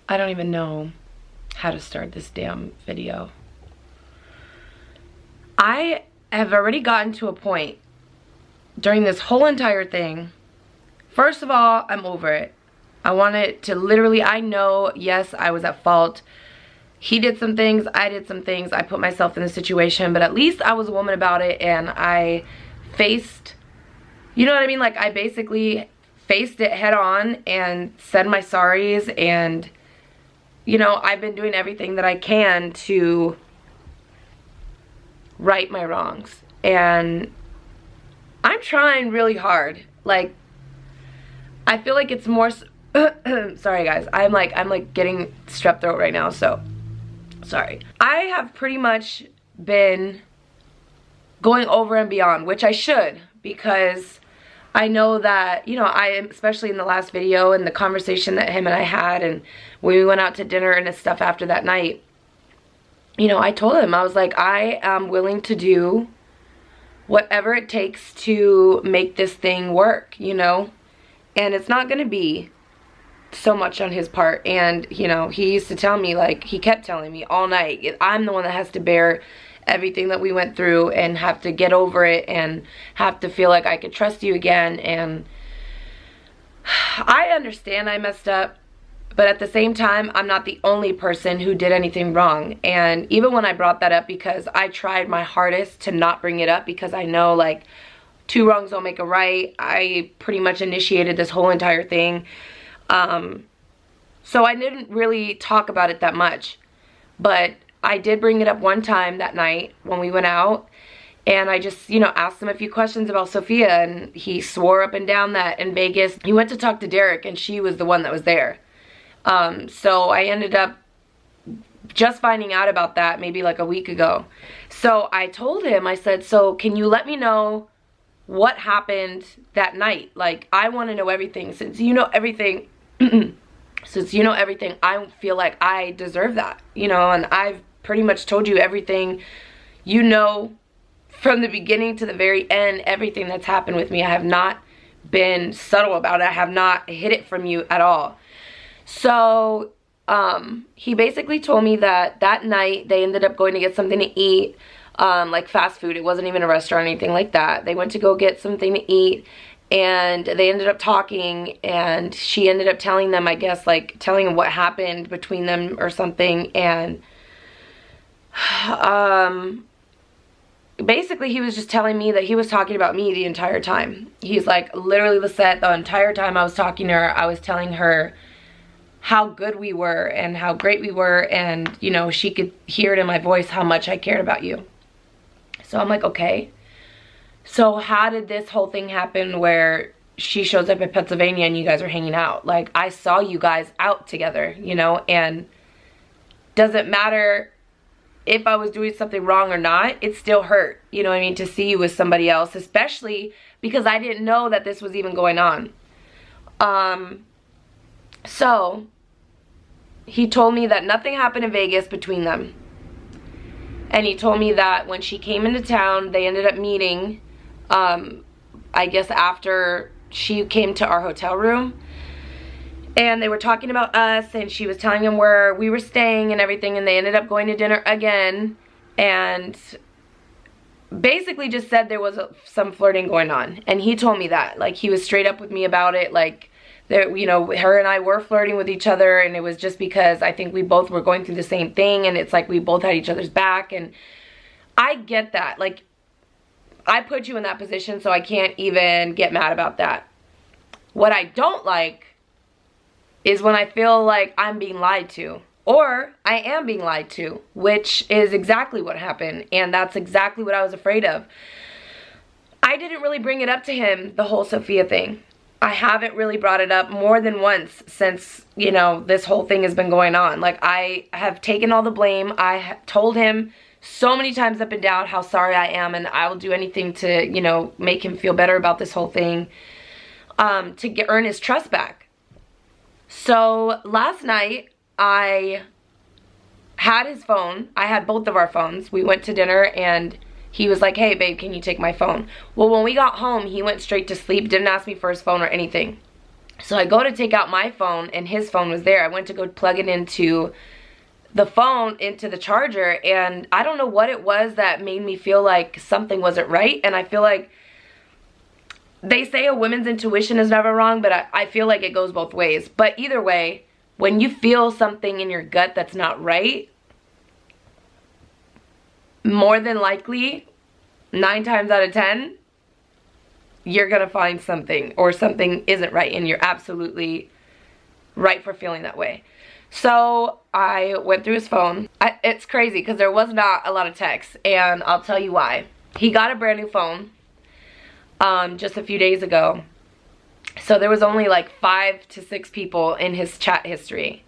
I don't even know how to start this damn video. I have already gotten to a point during this whole entire thing. First of all, I'm over it. I want it to literally, I know, yes, I was at fault. He did some things, I did some things, I put myself in the situation, but at least I was a woman about it, and I faced, you know what I mean? Like, I basically faced it head on and said my sorries, and, you know, I've been doing everything that I can to right my wrongs. And I'm trying really hard. Like, I feel like it's more, sorry guys, I'm like getting strep throat right now, so sorry. I have pretty much been going over and beyond, which I should, because I know that, you know, especially in the last video and the conversation that him and I had, and when we went out to dinner and stuff after that night, you know, I told him, I was like, I am willing to do whatever it takes to make this thing work, you know, and it's not gonna be so much on his part. And, you know, he used to tell me, like, he kept telling me all night, I'm the one that has to bear everything that we went through and have to get over it and have to feel like I could trust you again. And I understand I messed up, but at the same time, I'm not the only person who did anything wrong. And even when I brought that up, because I tried my hardest to not bring it up, because I know, like, two wrongs don't make a right, I pretty much initiated this whole entire thing. So I didn't really talk about it that much, but I did bring it up one time that night when we went out, and I just, you know, asked him a few questions about Sophia, and he swore up and down that in Vegas he went to talk to Derek and she was the one that was there. So I ended up just finding out about that maybe like a week ago. So I told him, I said, so can you let me know what happened that night? Like, I want to know everything. Since you know everything, since you know everything, I feel like I deserve that, you know, and I've pretty much told you everything, you know, from the beginning to the very end, everything that's happened with me. I have not been subtle about it. I have not hid it from you at all. So he basically told me that that night they ended up going to get something to eat, like fast food. It wasn't even a restaurant or anything like that. They went to go get something to eat, and they ended up talking, and she ended up telling them, I guess, like telling them what happened between them or something. And basically he was just telling me that he was talking about me the entire time. He's like, literally, Lisette, the entire time I was talking to her, I was telling her how good we were and how great we were, and, you know, she could hear it in my voice how much I cared about you. So I'm like, okay, so how did this whole thing happen where she shows up in Pennsylvania and you guys are hanging out? Like, I saw you guys out together, you know, and doesn't matter if I was doing something wrong or not, it still hurt, you know what I mean, to see you with somebody else, especially because I didn't know that this was even going on. So he told me that nothing happened in Vegas between them. And he told me that when she came into town, they ended up meeting, I guess after she came to our hotel room. And they were talking about us, and she was telling him where we were staying and everything, and they ended up going to dinner again. And basically just said there was some flirting going on. And he told me that. Like, he was straight up with me about it. Like, there, you know, her and I were flirting with each other, and it was just because I think we both were going through the same thing, and it's like we both had each other's back. And I get that. Like, I put you in that position, so I can't even get mad about that. What I don't like is when I feel like I'm being lied to, or I am being lied to, which is exactly what happened, and that's exactly what I was afraid of. I didn't really bring it up to him, the whole Sophia thing. I haven't really brought it up more than once since, you know, this whole thing has been going on. Like, I have taken all the blame. I told him so many times up and down how sorry I am, and I will do anything to, you know, make him feel better about this whole thing, to earn his trust back. So last night I had his phone. I had both of our phones. We went to dinner, and he was like, hey babe, can you take my phone? Well, when we got home, he went straight to sleep, didn't ask me for his phone or anything. So I go to take out my phone and his phone was there. I went to go plug it into the phone, into the charger, and I don't know what it was that made me feel like something wasn't right. And I feel like they say a woman's intuition is never wrong, but I feel like it goes both ways. But either way, when you feel something in your gut that's not right, more than likely, 9 times out of 10, you're gonna find something, or something isn't right, and you're absolutely right for feeling that way. So I went through his phone. It's crazy because there was not a lot of texts, and I'll tell you why. He got a brand new phone just a few days ago. So there was only like 5 to 6 people in his chat history.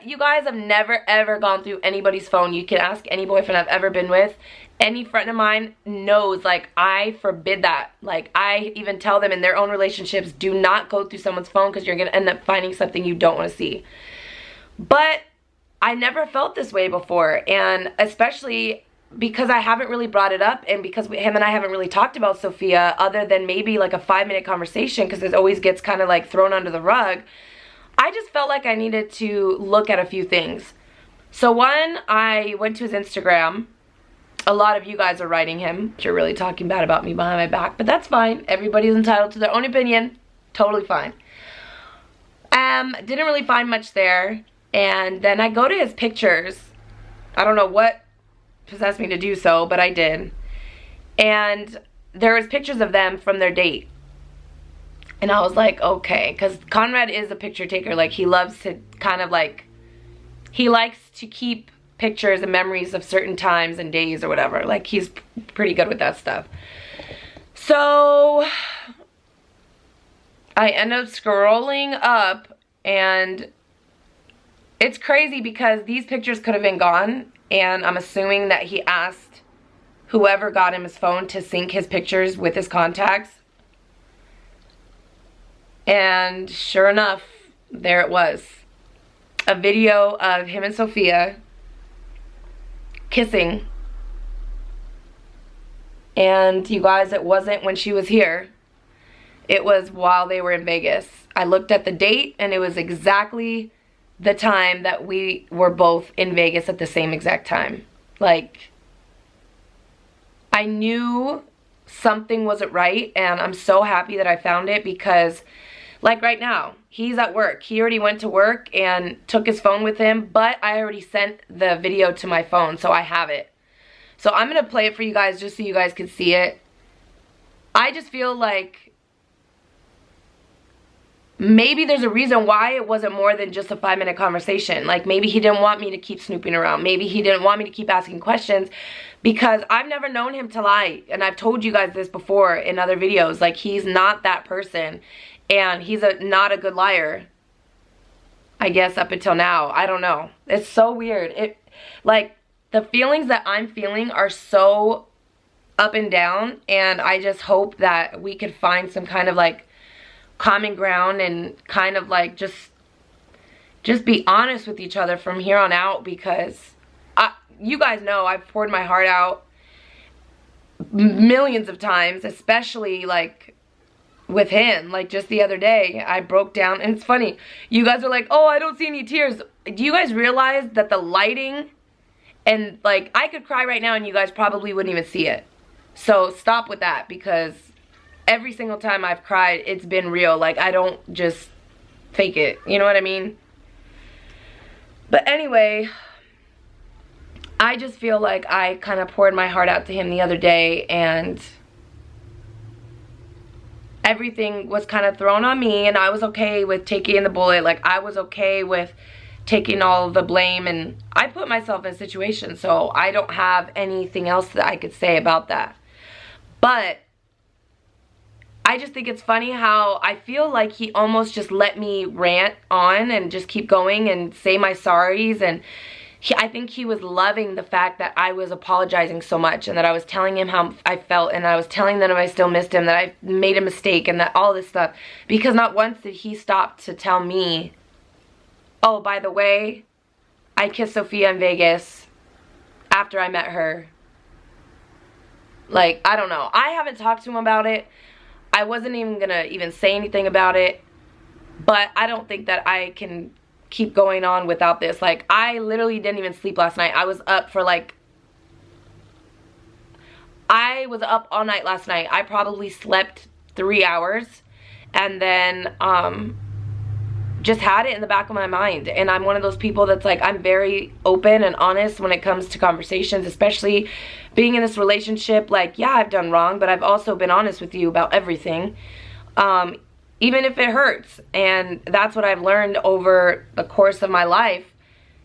You guys, have never ever gone through anybody's phone. You can ask any boyfriend I've ever been with. Any friend of mine knows, like, I forbid that. Like, I even tell them in their own relationships, do not go through someone's phone because you're going to end up finding something you don't want to see. But I never felt this way before, and especially because I haven't really brought it up, and because him and I haven't really talked about Sophia other than maybe like a 5-minute conversation, because it always gets kind of like thrown under the rug. I just felt like I needed to look at a few things. So one, I went to his Instagram. A lot of you guys are writing him. You're really talking bad about me behind my back, but that's fine. Everybody's entitled to their own opinion. Totally fine. Didn't really find much there. And then I go to his pictures. I don't know what possessed me to do so, but I did. And there was pictures of them from their date. And I was like, okay, because Conrad is a picture taker. Like, he loves to kind of like, he likes to keep pictures and memories of certain times and days or whatever. Like, he's pretty good with that stuff. So I end up scrolling up, and it's crazy because these pictures could have been gone, and I'm assuming that he asked whoever got him his phone to sync his pictures with his contacts. And sure enough, there it was. A video of him and Sophia kissing. And you guys, it wasn't when she was here. It was while they were in Vegas. I looked at the date, and it was exactly the time that we were both in Vegas at the same exact time. Like, I knew something wasn't right, and I'm so happy that I found it, because like right now, he's at work. He already went to work and took his phone with him, but I already sent the video to my phone, so I have it. So I'm going to play it for you guys just so you guys can see it. I just feel like maybe there's a reason why it wasn't more than just a 5-minute conversation. Like, maybe he didn't want me to keep snooping around. Maybe he didn't want me to keep asking questions, because I've never known him to lie. And I've told you guys this before in other videos. Like, he's not that person. And he's not a good liar, I guess, up until now. I don't know. It's so weird. Like, the feelings that I'm feeling are so up and down, and I just hope that we could find some kind of like common ground and kind of like just be honest with each other from here on out, because you guys know I've poured my heart out millions of times, especially like with him. Like, just the other day I broke down, and it's funny, you guys are like, oh, I don't see any tears. Do you guys realize that the lighting, and like, I could cry right now and you guys probably wouldn't even see it? So stop with that, because every single time I've cried, it's been real. Like, I don't just fake it, you know what I mean? But anyway, I just feel like I kind of poured my heart out to him the other day, and everything was kind of thrown on me, and I was okay with taking the bullet. Like, I was okay with taking all of the blame, and I put myself in a situation, so I don't have anything else that I could say about that. But I just think it's funny how I feel like he almost just let me rant on and just keep going and say my sorries, and I think he was loving the fact that I was apologizing so much, and that I was telling him how I felt, and I was telling them I still missed him, that I made a mistake, and that all this stuff. Because not once did he stop to tell me, oh, by the way, I kissed Sophia in Vegas after I met her. Like, I don't know. I haven't talked to him about it. I wasn't even gonna say anything about it. But I don't think that I can keep going on without this. Like, I literally didn't even sleep last night. I was up for like, I was up all night last night. I probably slept 3 hours, and then just had it in the back of my mind. And I'm one of those people that's like, I'm very open and honest when it comes to conversations, especially being in this relationship. Like, yeah, I've done wrong, but I've also been honest with you about everything, even if it hurts. And that's what I've learned over the course of my life.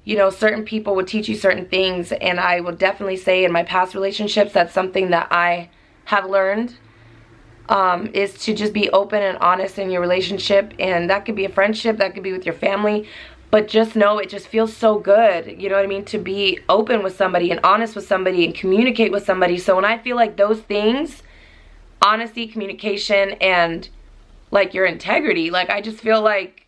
You know, certain people would teach you certain things, and I would definitely say in my past relationships, that's something that I have learned, is to just be open and honest in your relationship. And that could be a friendship, that could be with your family, but just know it just feels so good, you know what I mean, to be open with somebody and honest with somebody and communicate with somebody. So when I feel like those things, honesty, communication, and like your integrity, like I just feel like,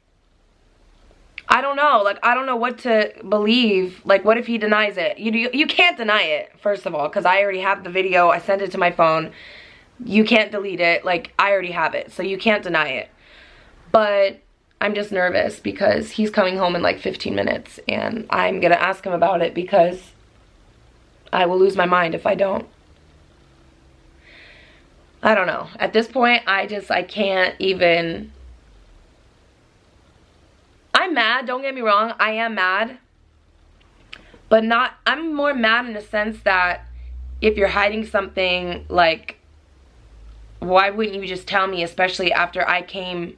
I don't know, like I don't know what to believe. Like, what if he denies it? You can't deny it, first of all, because I already have the video. I sent it to my phone. You can't delete it. Like, I already have it, so you can't deny it. But I'm just nervous because he's coming home in like 15 minutes, and I'm gonna ask him about it because I will lose my mind if I don't. I don't know. At this point, I can't even. I'm mad, don't get me wrong, I am mad. But I'm more mad in the sense that if you're hiding something, like, why wouldn't you just tell me, especially after I came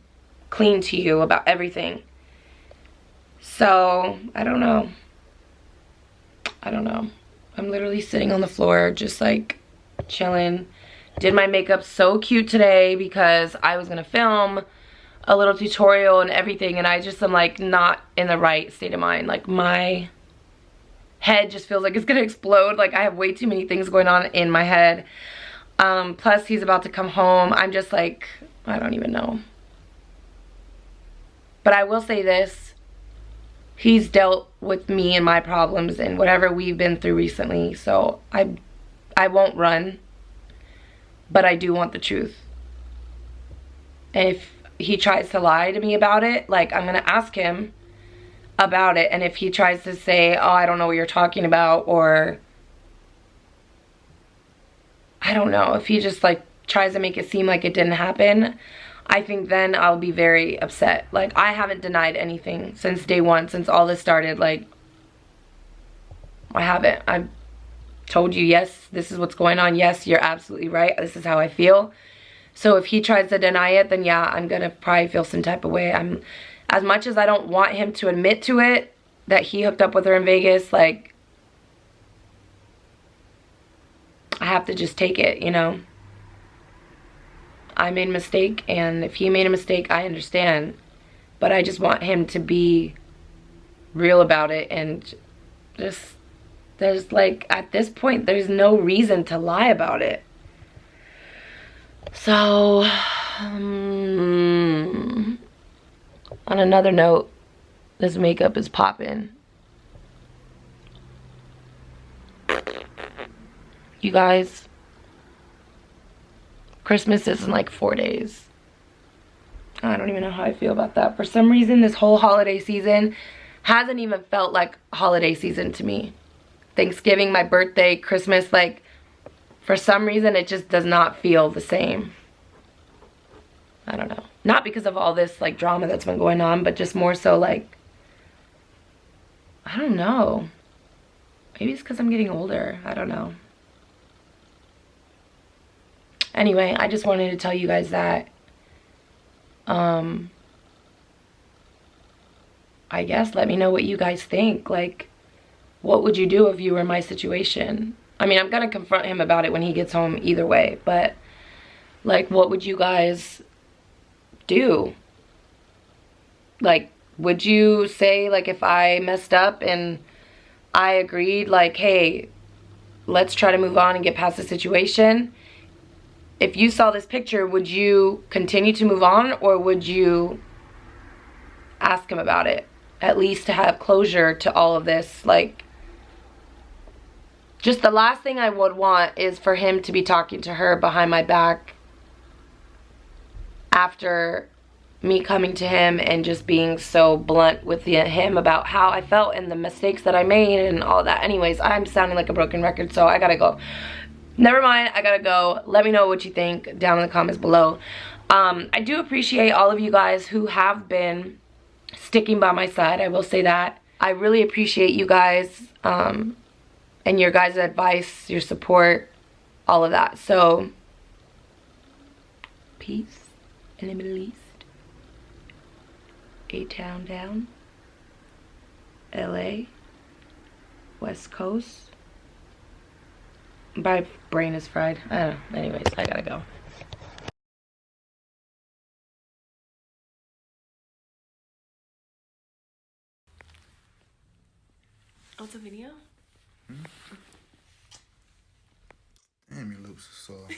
clean to you about everything? So, I don't know. I don't know. I'm literally sitting on the floor, just like chilling. Did my makeup so cute today because I was gonna film a little tutorial and everything, and I just am like not in the right state of mind. Like, my head just feels like it's gonna explode. Like, I have way too many things going on in my head. Plus he's about to come home. I'm just like, I don't even know. But I will say this, he's dealt with me and my problems and whatever we've been through recently, so I won't run, but I do want the truth. And if he tries to lie to me about it, like, I'm gonna ask him about it. And if he tries to say, oh, I don't know what you're talking about, or I don't know, if he just like tries to make it seem like it didn't happen, I think then I'll be very upset. Like, I haven't denied anything since day one, since all this started. Like, I haven't. I've told you, yes, this is what's going on. Yes, you're absolutely right. This is how I feel. So if he tries to deny it, then yeah, I'm gonna probably feel some type of way. As much as I don't want him to admit to it, that he hooked up with her in Vegas, like, I have to just take it, you know? I made a mistake, and if he made a mistake, I understand. But I just want him to be real about it, and just, there's like, at this point, there's no reason to lie about it. So, on another note, this makeup is popping. You guys, Christmas is in like 4 days. I don't even know how I feel about that. For some reason, this whole holiday season hasn't even felt like holiday season to me. Thanksgiving, my birthday, Christmas, like, for some reason, it just does not feel the same. I don't know. Not because of all this, like, drama that's been going on, but just more so, like, I don't know. Maybe it's because I'm getting older. I don't know. Anyway, I just wanted to tell you guys that. I guess let me know what you guys think. Like, what would you do if you were in my situation? I mean, I'm gonna confront him about it when he gets home either way, but like, what would you guys do? Like, would you say, like, if I messed up and I agreed, like, hey, let's try to move on and get past the situation, if you saw this picture, would you continue to move on, or would you ask him about it? At least to have closure to all of this. Like, just the last thing I would want is for him to be talking to her behind my back after me coming to him and just being so blunt with him about how I felt and the mistakes that I made and all that. Anyways, I'm sounding like a broken record, so I gotta go. Never mind, I gotta go. Let me know what you think down in the comments below. I do appreciate all of you guys who have been sticking by my side. I will say that. I really appreciate you guys and your guys' advice, your support, all of that. So, peace in the Middle East. A-Town down. LA. West Coast. My brain is fried. I don't know. Anyways, I gotta go. Oh, it's a video? Damn, your lips are soft.